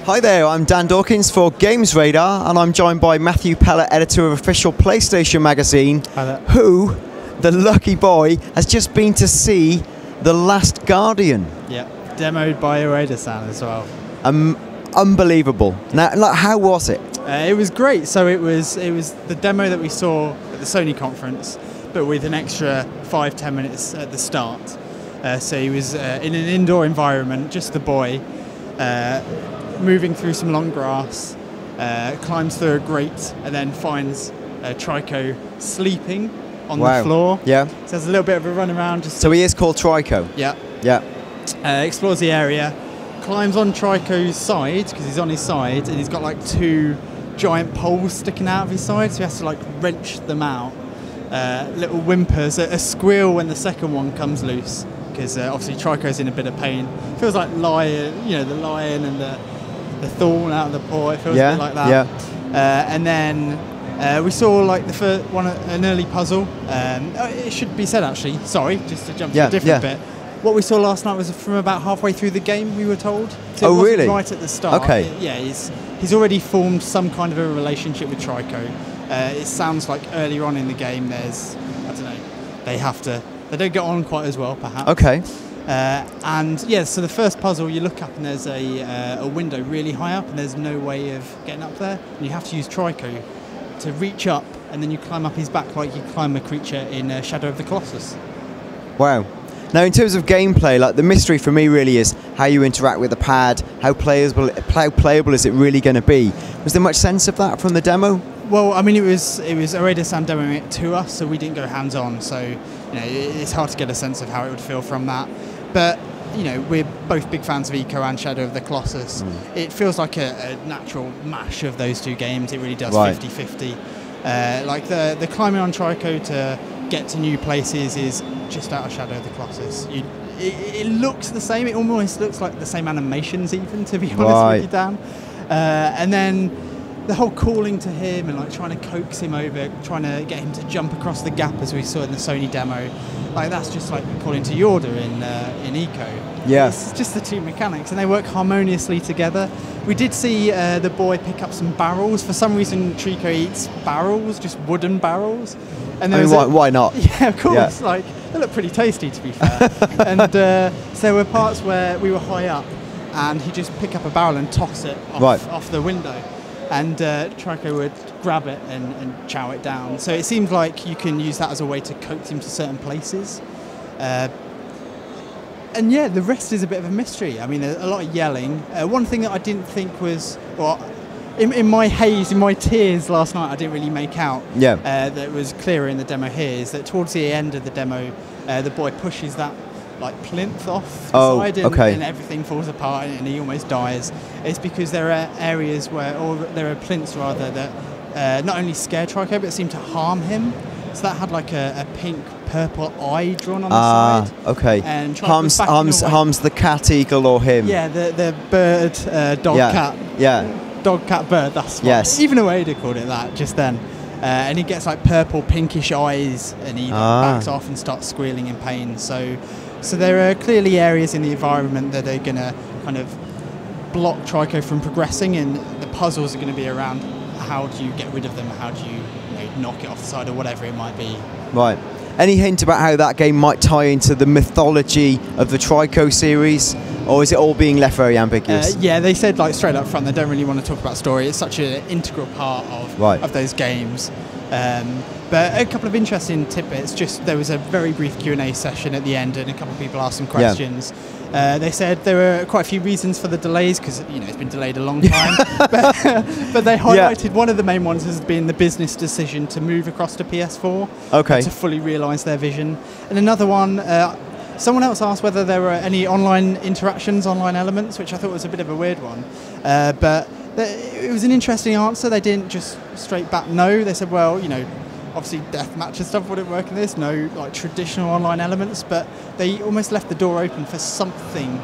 Hi there, I'm Dan Dawkins for Games Radar, and I'm joined by Matt Pellett, editor of Official PlayStation Magazine, who, the lucky boy, has just been to see The Last Guardian. Yeah, demoed by Ueda-san as well. Unbelievable. Now, like, how was it? It was great. So it was the demo that we saw at the Sony conference, but with an extra 5-10 minutes at the start. So he was in an indoor environment, just the boy, moving through some long grass, climbs through a grate, and then finds Trico sleeping on the floor. Yeah. So there's a little bit of a run around. So he is called Trico. Yeah. Yeah. Explores the area, climbs on Trico's side, because he's on his side, and he's got like 2 giant poles sticking out of his side, so he has to like wrench them out. Little whimpers, a squeal when the second one comes loose, because obviously Trico's in a bit of pain. Feels like lion, you know, the lion and the thorn out of the paw. It feels a bit like that. Yeah. And then we saw like the first one, an early puzzle. It should be said actually. Sorry, just to jump to a different bit. What we saw last night was from about halfway through the game, we were told. So it wasn't right at the start. Okay. He's already formed some kind of a relationship with Trico. It sounds like earlier on in the game, there's, I don't know, they don't get on quite as well, perhaps. Okay. And yeah, so the first puzzle, you look up and there's a window really high up, and there's no way of getting up there. And you have to use Trico to reach up, and then you climb up his back like you climb a creature in Shadow of the Colossus. Wow. Now, in terms of gameplay, like the mystery for me really is how you interact with the pad, how playable is it really going to be? Was there much sense of that from the demo? Well, I mean, it was Ueda-san demoing it to us, so we didn't go hands-on. So, you know, it's hard to get a sense of how it would feel from that. But, you know, we're both big fans of Eco and Shadow of the Colossus. It feels like a natural mash of those 2 games. It really does 50-50. Like the climbing on Trico to get to new places is just out of Shadow of the Colossus. It looks the same. It almost looks like the same animations, even, to be honest with you, Dan. And then the whole calling to him and like trying to coax him over, trying to get him to jump across the gap, as we saw in the Sony demo, like that's just like calling to Yorda in Eco. Yeah. It's just the 2 mechanics, and they work harmoniously together. We did see the boy pick up some barrels. For some reason, Trico eats barrels, just wooden barrels. And why not? Yeah, of course. Yeah. Like, they look pretty tasty, to be fair. And so there were parts where we were high up, and he'd just pick up a barrel and toss it off the window. And Trico would grab it and chow it down. So it seems like you can use that as a way to coax him to certain places. And yeah, the rest is a bit of a mystery. I mean, a lot of yelling. One thing that I didn't think was, well, in my haze, in my tears last night, I didn't really make out. Yeah. That was clearer in the demo here, is that towards the end of the demo, the boy pushes that like plinth off the side, and everything falls apart, and he almost dies. It's because there are areas where, or there are plinths rather, that not only scare Trico but seem to harm him. So that had like a pink purple eye drawn on the side. Okay. And harms the cat, eagle, or him. Yeah, the bird, dog, cat. Yeah. Dog, cat, bird. That's what. Yes. Even Ueda called it that just then. And he gets like purple, pinkish eyes, and he backs off and starts squealing in pain. So there are clearly areas in the environment that are going to kind of block Trico from progressing, and the puzzles are going to be around how do you get rid of them, how do you knock it off the side, or whatever it might be. Right. Any hint about how that game might tie into the mythology of the Trico series, or is it all being left very ambiguous? Yeah, they said like straight up front they don't really want to talk about story. It's such an integral part of those games. But a couple of interesting tidbits. Just there was a very brief Q&A session at the end, and a couple of people asked some questions. They said there were quite a few reasons for the delays, because it's been delayed a long time. but they highlighted one of the main ones has been the business decision to move across to PS4 to fully realise their vision. And another one, someone else asked whether there were any online interactions, online elements, which I thought was a bit of a weird one. But it was an interesting answer. They didn't just straight back no. They said, well, obviously deathmatch and stuff wouldn't work in this, no like traditional online elements, but they almost left the door open for something,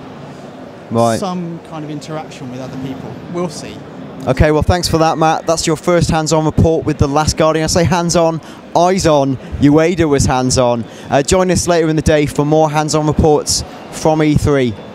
some kind of interaction with other people. We'll see. Okay, well, thanks for that, Matt. That's your first hands-on report with The Last Guardian. I say hands-on, eyes on. Ueda was hands-on. Join us later in the day for more hands-on reports from E3.